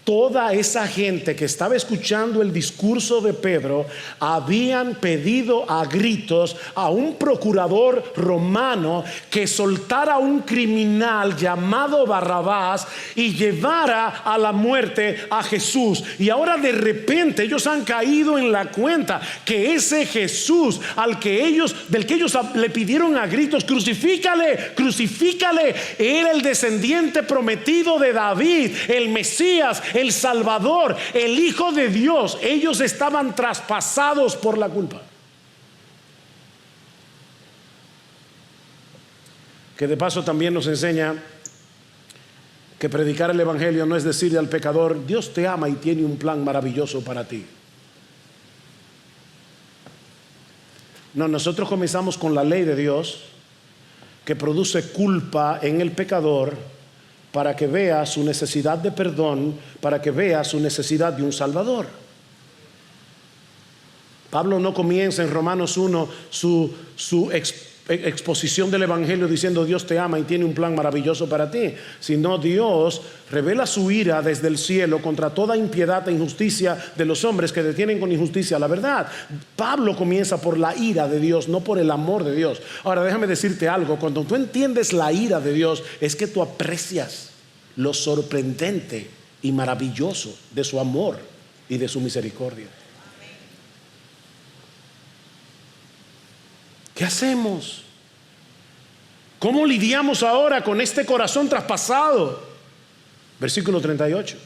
toda esa gente que estaba escuchando el discurso de Pedro habían pedido a gritos a un procurador romano que soltara a un criminal llamado Barrabás y llevara a la muerte a Jesús. Y ahora de repente ellos han caído en la cuenta que ese Jesús del que ellos le pidieron a gritos: crucifícale, crucifícale, era el descendiente prometido de David, el Mesías, el Salvador, el Hijo de Dios. Ellos estaban traspasados por la culpa. Que de paso también nos enseña que predicar el Evangelio no es decirle al pecador: Dios te ama y tiene un plan maravilloso para ti. No, nosotros comenzamos con la ley de Dios, que produce culpa en el pecador, para que vea su necesidad de perdón, para que vea su necesidad de un Salvador. Pablo no comienza en Romanos 1 su exposición del Evangelio diciendo: Dios te ama y tiene un plan maravilloso para ti, sino Dios revela su ira desde el cielo contra toda impiedad e injusticia de los hombres que detienen con injusticia la verdad. Pablo comienza por la ira de Dios, no por el amor de Dios. Ahora déjame decirte algo: cuando tú entiendes la ira de Dios, es que tú aprecias lo sorprendente y maravilloso de su amor y de su misericordia. ¿Qué hacemos? ¿Cómo lidiamos ahora con este corazón traspasado? Versículo 38.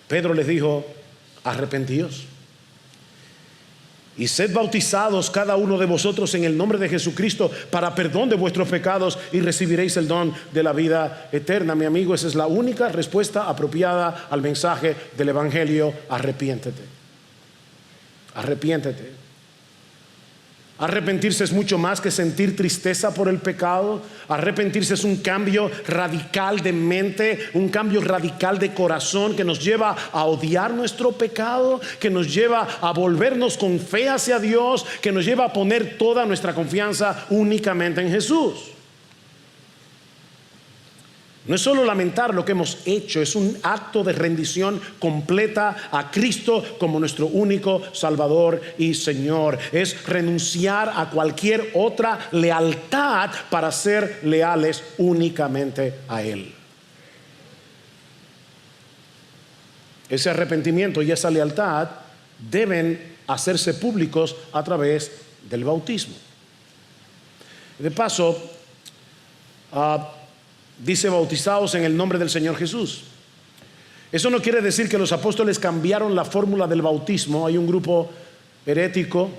Pedro les dijo: arrepentíos y sed bautizados cada uno de vosotros en el nombre de Jesucristo para perdón de vuestros pecados, y recibiréis el don de la vida eterna. Mi amigo, esa es la única respuesta apropiada al mensaje del Evangelio: arrepiéntete. Arrepiéntete. Arrepentirse es mucho más que sentir tristeza por el pecado. Arrepentirse es un cambio radical de mente, un cambio radical de corazón que nos lleva a odiar nuestro pecado, que nos lleva a volvernos con fe hacia Dios, que nos lleva a poner toda nuestra confianza únicamente en Jesús. No es solo lamentar lo que hemos hecho, es un acto de rendición completa a Cristo como nuestro único Salvador y Señor. Es renunciar a cualquier otra lealtad para ser leales únicamente a Él. Ese arrepentimiento y esa lealtad deben hacerse públicos a través del bautismo. De paso, dice bautizados en el nombre del Señor Jesús. Eso no quiere decir que los apóstoles cambiaron la fórmula del bautismo. Hay un grupo herético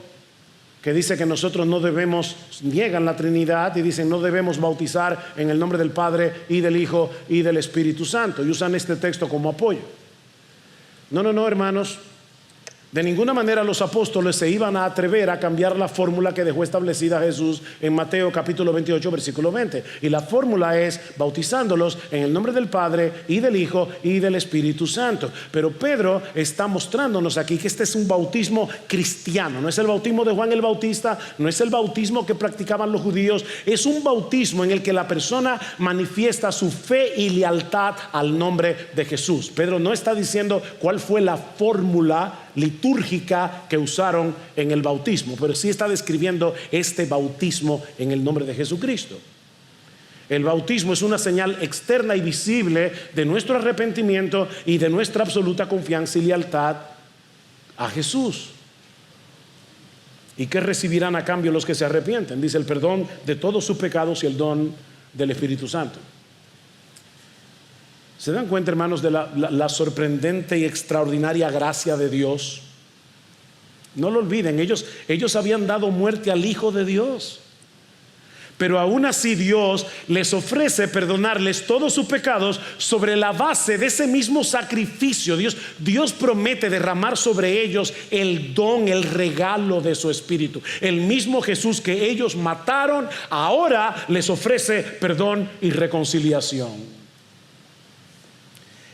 que dice que nosotros no debemos, niegan la Trinidad y dicen no debemos bautizar en el nombre del Padre y del Hijo y del Espíritu Santo, y usan este texto como apoyo. No, hermanos. De ninguna manera los apóstoles se iban a atrever a cambiar la fórmula que dejó establecida Jesús en Mateo capítulo 28 versículo 20. Y la fórmula es bautizándolos en el nombre del Padre y del Hijo y del Espíritu Santo. Pero Pedro está mostrándonos aquí que este es un bautismo cristiano. No es el bautismo de Juan el Bautista, no es el bautismo que practicaban los judíos. Es un bautismo en el que la persona manifiesta su fe y lealtad al nombre de Jesús. Pedro no está diciendo cuál fue la fórmula litúrgica que usaron en el bautismo, pero sí está describiendo este bautismo en el nombre de Jesucristo. El bautismo es una señal externa y visible de nuestro arrepentimiento y de nuestra absoluta confianza y lealtad a Jesús. ¿Y qué recibirán a cambio los que se arrepienten? Dice: el perdón de todos sus pecados y el don del Espíritu Santo. ¿Se dan cuenta, hermanos, de la sorprendente y extraordinaria gracia de Dios? No lo olviden, ellos habían dado muerte al Hijo de Dios, pero aún así Dios les ofrece perdonarles todos sus pecados sobre la base de ese mismo sacrificio. Dios promete derramar sobre ellos el don, el regalo de su Espíritu. El mismo Jesús que ellos mataron ahora les ofrece perdón y reconciliación.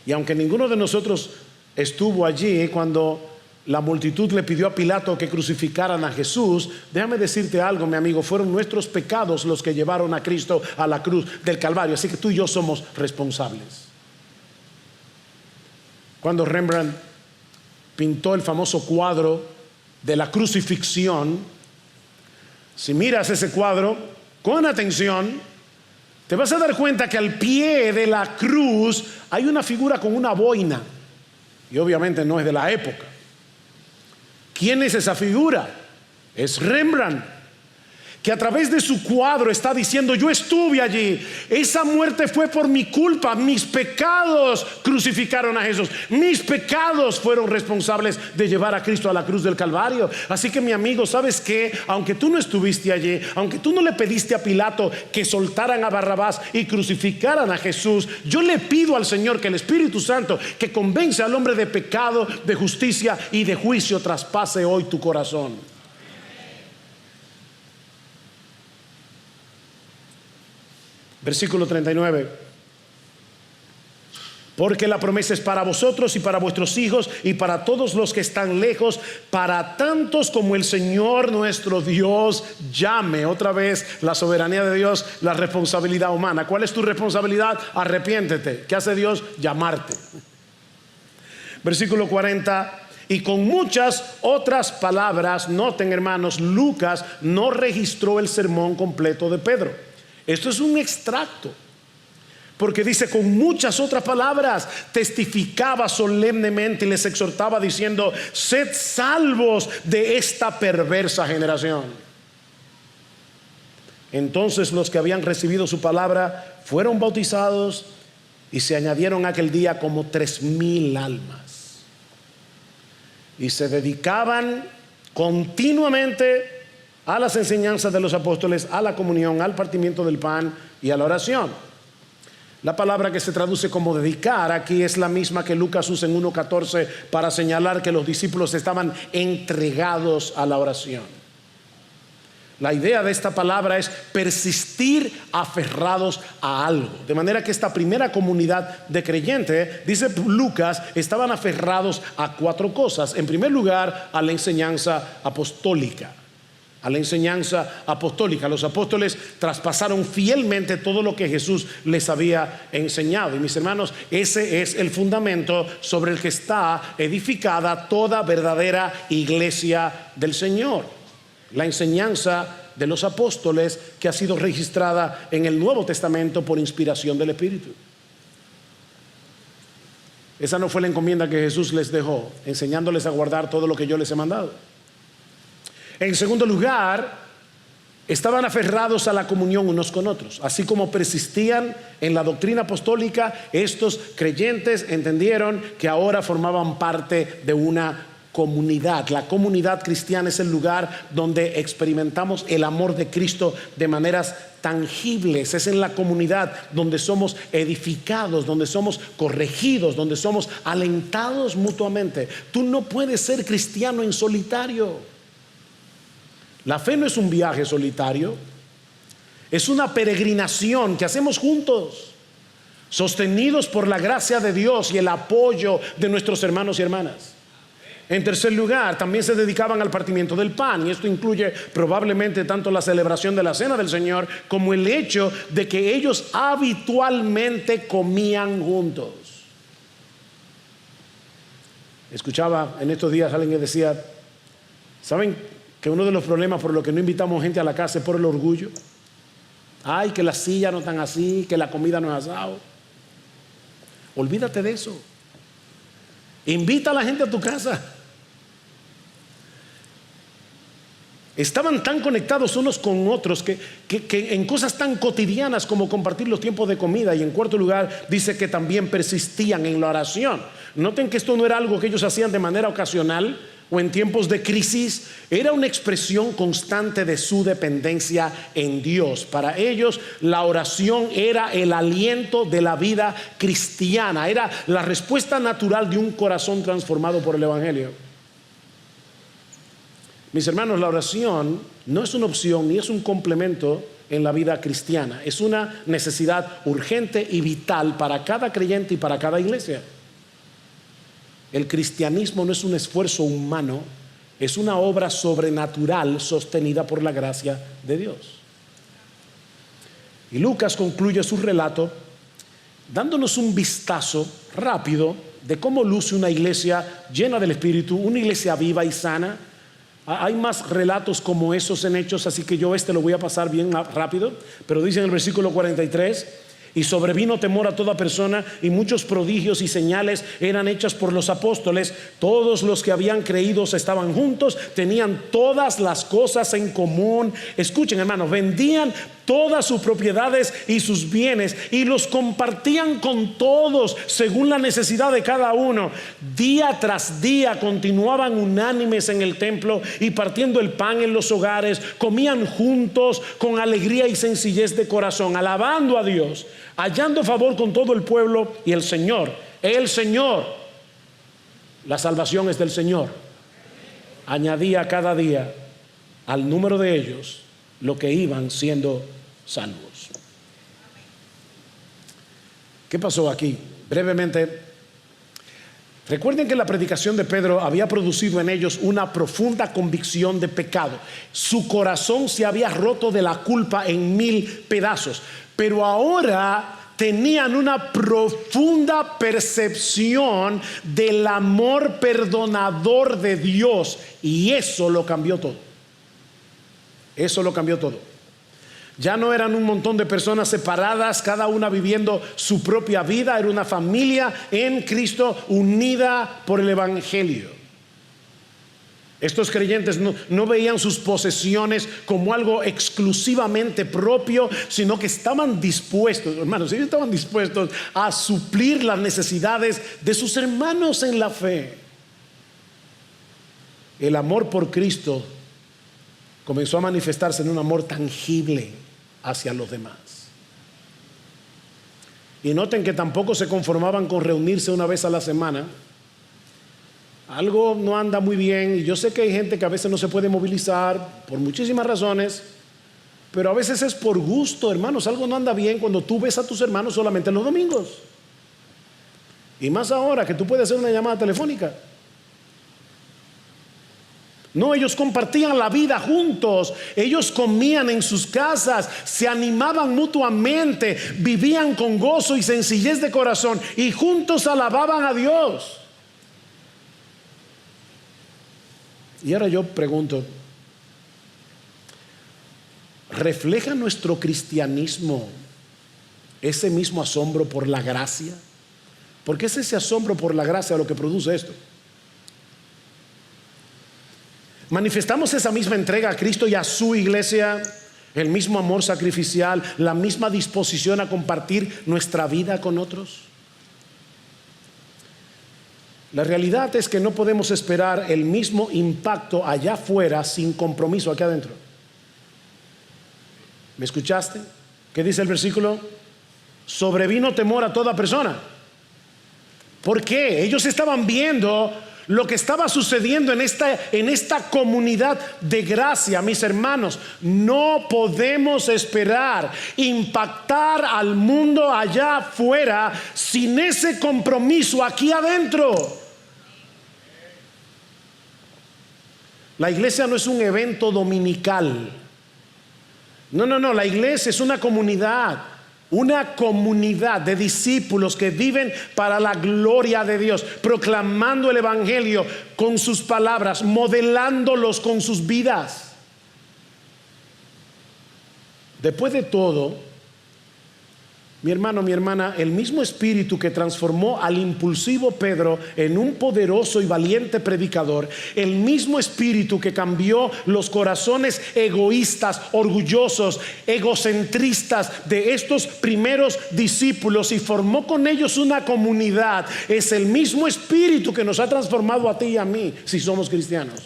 Y aunque ninguno de nosotros estuvo allí cuando la multitud le pidió a Pilato que crucificaran a Jesús, déjame decirte algo, mi amigo: fueron nuestros pecados los que llevaron a Cristo a la cruz del Calvario. Así que tú y yo somos responsables. Cuando Rembrandt pintó el famoso cuadro de la crucifixión, si miras ese cuadro con atención, te vas a dar cuenta que al pie de la cruz hay una figura con una boina, y obviamente no es de la época. ¿Quién es esa figura? Es Rembrandt, que a través de su cuadro está diciendo: yo estuve allí, esa muerte fue por mi culpa, mis pecados crucificaron a Jesús, mis pecados fueron responsables de llevar a Cristo a la cruz del Calvario. Así que, mi amigo, ¿sabes qué? Aunque tú no estuviste allí, aunque tú no le pediste a Pilato que soltaran a Barrabás y crucificaran a Jesús, yo le pido al Señor que el Espíritu Santo, que convence al hombre de pecado, de justicia y de juicio, traspase hoy tu corazón. Versículo 39. Porque la promesa es para vosotros y para vuestros hijos y para todos los que están lejos, para tantos como el Señor nuestro Dios llame. Otra vez la soberanía de Dios, la responsabilidad humana. ¿Cuál es tu responsabilidad? Arrepiéntete. ¿Qué hace Dios? Llamarte. Versículo 40. Y con muchas otras palabras. Noten, hermanos, Lucas no registró el sermón completo de Pedro. Esto es un extracto, porque dice: con muchas otras palabras testificaba solemnemente y les exhortaba diciendo: sed salvos de esta perversa generación. Entonces los que habían recibido su palabra fueron bautizados, y se añadieron aquel día como 3,000 almas, y se dedicaban continuamente a las enseñanzas de los apóstoles, a la comunión, al partimiento del pan y a la oración. La palabra que se traduce como dedicar aquí es la misma que Lucas usa en 1:14 para señalar que los discípulos estaban entregados a la oración. La idea de esta palabra es persistir aferrados a algo. De manera que esta primera comunidad de creyentes, dice Lucas, estaban aferrados a 4 cosas. En primer lugar, a la enseñanza apostólica. a la enseñanza apostólica. Los apóstoles traspasaron fielmente todo lo que Jesús les había enseñado. Y mis hermanos, ese es el fundamento sobre el que está edificada toda verdadera iglesia del Señor. La enseñanza de los apóstoles, que ha sido registrada en el Nuevo Testamento por inspiración del Espíritu. Esa no fue la encomienda que Jesús les dejó, enseñándoles a guardar todo lo que yo les he mandado. En segundo lugar, estaban aferrados a la comunión unos con otros. Así como persistían en la doctrina apostólica, estos creyentes entendieron que ahora formaban parte de una comunidad. La comunidad cristiana es el lugar donde experimentamos el amor de Cristo de maneras tangibles. Es en la comunidad donde somos edificados, donde somos corregidos, donde somos alentados mutuamente. Tú no puedes ser cristiano en solitario. La fe no es un viaje solitario, es una peregrinación que hacemos juntos, sostenidos por la gracia de Dios y el apoyo de nuestros hermanos y hermanas. En tercer lugar, también se dedicaban al partimiento del pan, y esto incluye probablemente tanto la celebración de la cena del Señor como el hecho de que ellos habitualmente comían juntos. Escuchaba en estos días a alguien que decía: ¿saben que uno de los problemas por los que no invitamos gente a la casa es por el orgullo? Ay, que las sillas no están así, que la comida no es asado. Olvídate de eso. Invita a la gente a tu casa. Estaban tan conectados unos con otros que en cosas tan cotidianas como compartir los tiempos de comida. Y en cuarto lugar, dice que también persistían en la oración. Noten que esto no era algo que ellos hacían de manera ocasional o en tiempos de crisis. Era una expresión constante de su dependencia en Dios. Para ellos la oración era el aliento de la vida cristiana, era la respuesta natural de un corazón transformado por el Evangelio. Mis hermanos, la oración no es una opción ni es un complemento en la vida cristiana. Es una necesidad urgente y vital para cada creyente y para cada iglesia. El cristianismo no es un esfuerzo humano, es una obra sobrenatural sostenida por la gracia de Dios. Y Lucas concluye su relato dándonos un vistazo rápido de cómo luce una iglesia llena del Espíritu, una iglesia viva y sana. Hay más relatos como esos en Hechos, así que yo lo voy a pasar bien rápido. Pero dice en el versículo 43: y sobrevino temor a toda persona, y muchos prodigios y señales eran hechas por los apóstoles. Todos los que habían creído estaban juntos, tenían todas las cosas en común. Escuchen, hermanos, vendían todas sus propiedades y sus bienes y los compartían con todos según la necesidad de cada uno. Día tras día continuaban unánimes en el templo y partiendo el pan en los hogares, comían juntos con alegría y sencillez de corazón, alabando a Dios, hallando favor con todo el pueblo. Y el Señor, la salvación es del Señor, añadía cada día al número de ellos lo que iban siendo salvos. ¿Qué pasó aquí? Brevemente, recuerden que la predicación de Pedro había producido en ellos una profunda convicción de pecado. Su corazón se había roto de la culpa en 1000 pedazos, pero ahora tenían una profunda percepción del amor perdonador de Dios, y eso lo cambió todo. Eso lo cambió todo. Ya no eran un montón de personas separadas, cada una viviendo su propia vida. Era una familia en Cristo unida por el Evangelio. Estos creyentes no veían sus posesiones como algo exclusivamente propio, sino que estaban dispuestos, hermanos, ellos estaban dispuestos a suplir las necesidades de sus hermanos en la fe. El amor por Cristo comenzó a manifestarse en un amor tangible hacia los demás. Y noten que tampoco se conformaban con reunirse una vez a la semana. Algo no anda muy bien, y yo sé que hay gente que a veces no se puede movilizar por muchísimas razones, pero a veces es por gusto, hermanos. Algo no anda bien cuando tú ves a tus hermanos solamente los domingos, y más ahora que tú puedes hacer una llamada telefónica. No, ellos compartían la vida juntos, ellos comían en sus casas, se animaban mutuamente, vivían con gozo y sencillez de corazón y juntos alababan a Dios. Y ahora yo pregunto, ¿refleja nuestro cristianismo ese mismo asombro por la gracia? Porque es ese asombro por la gracia lo que produce esto. ¿Manifestamos esa misma entrega a Cristo y a su iglesia? El mismo amor sacrificial, la misma disposición a compartir nuestra vida con otros. La realidad es que no podemos esperar el mismo impacto allá afuera sin compromiso aquí adentro. ¿Me escuchaste? ¿Qué dice el versículo? Sobrevino temor a toda persona. ¿Por qué? Ellos estaban viendo lo que estaba sucediendo en esta comunidad de gracia. Mis hermanos, no podemos esperar impactar al mundo allá afuera sin ese compromiso aquí adentro. La iglesia no es un evento dominical. No, la iglesia es una comunidad de discípulos que viven para la gloria de Dios, proclamando el evangelio con sus palabras, modelándolos con sus vidas. Después de todo, mi hermano, mi hermana, el mismo espíritu que transformó al impulsivo Pedro en un poderoso y valiente predicador, el mismo espíritu que cambió los corazones egoístas, orgullosos, egocentristas de estos primeros discípulos y formó con ellos una comunidad, es el mismo espíritu que nos ha transformado a ti y a mí si somos cristianos.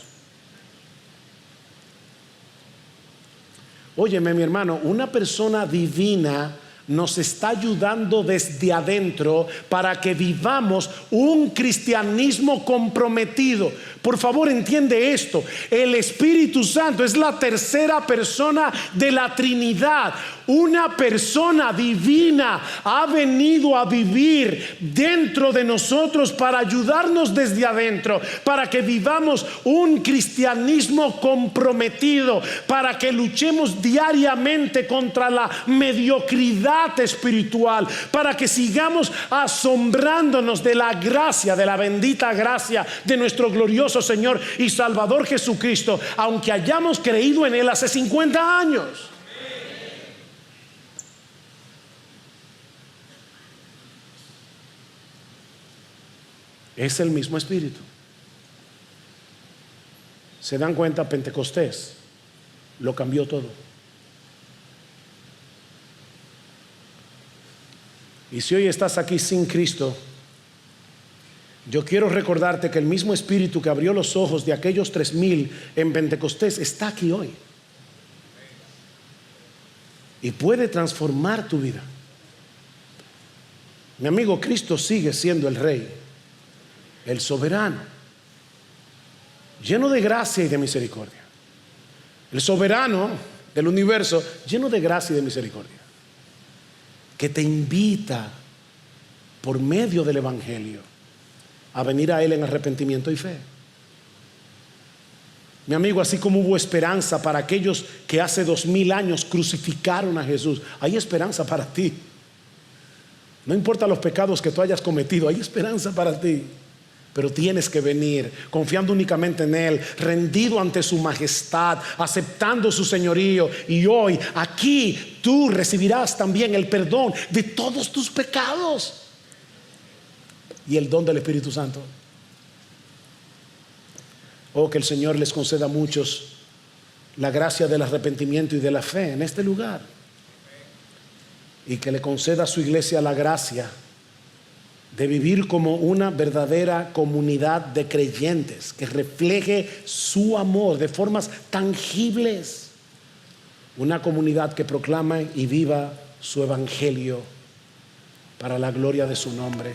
Óyeme, mi hermano, una persona divina nos está ayudando desde adentro para que vivamos un cristianismo comprometido. Por favor, entiende esto: el Espíritu Santo es la tercera persona de la Trinidad. Una persona divina ha venido a vivir dentro de nosotros para ayudarnos desde adentro, para que vivamos un cristianismo comprometido, para que luchemos diariamente contra la mediocridad espiritual, para que sigamos asombrándonos de la gracia, de la bendita gracia de nuestro glorioso Señor y Salvador Jesucristo, aunque hayamos creído en Él hace 50 años. Es el mismo espíritu. ¿Se dan cuenta? Pentecostés lo cambió todo. Y si hoy estás aquí sin Cristo, yo quiero recordarte que el mismo espíritu que abrió los ojos de aquellos 3,000 en Pentecostés está aquí hoy y puede transformar tu vida. Mi amigo, Cristo sigue siendo el Rey, el soberano, lleno de gracia y de misericordia. El soberano del universo, lleno de gracia y de misericordia, que te invita por medio del evangelio a venir a Él en arrepentimiento y fe. Mi amigo, así como hubo esperanza para aquellos que hace 2000 años crucificaron a Jesús, hay esperanza para ti. No importa los pecados que tú hayas cometido, hay esperanza para ti. Pero tienes que venir confiando únicamente en Él, rendido ante su majestad, aceptando su señorío. Y hoy aquí tú recibirás también el perdón de todos tus pecados y el don del Espíritu Santo. Oh, que el Señor les conceda a muchos la gracia del arrepentimiento y de la fe en este lugar, y que le conceda a su iglesia la gracia de vivir como una verdadera comunidad de creyentes que refleje su amor de formas tangibles. Una comunidad que proclama y viva su evangelio para la gloria de su nombre.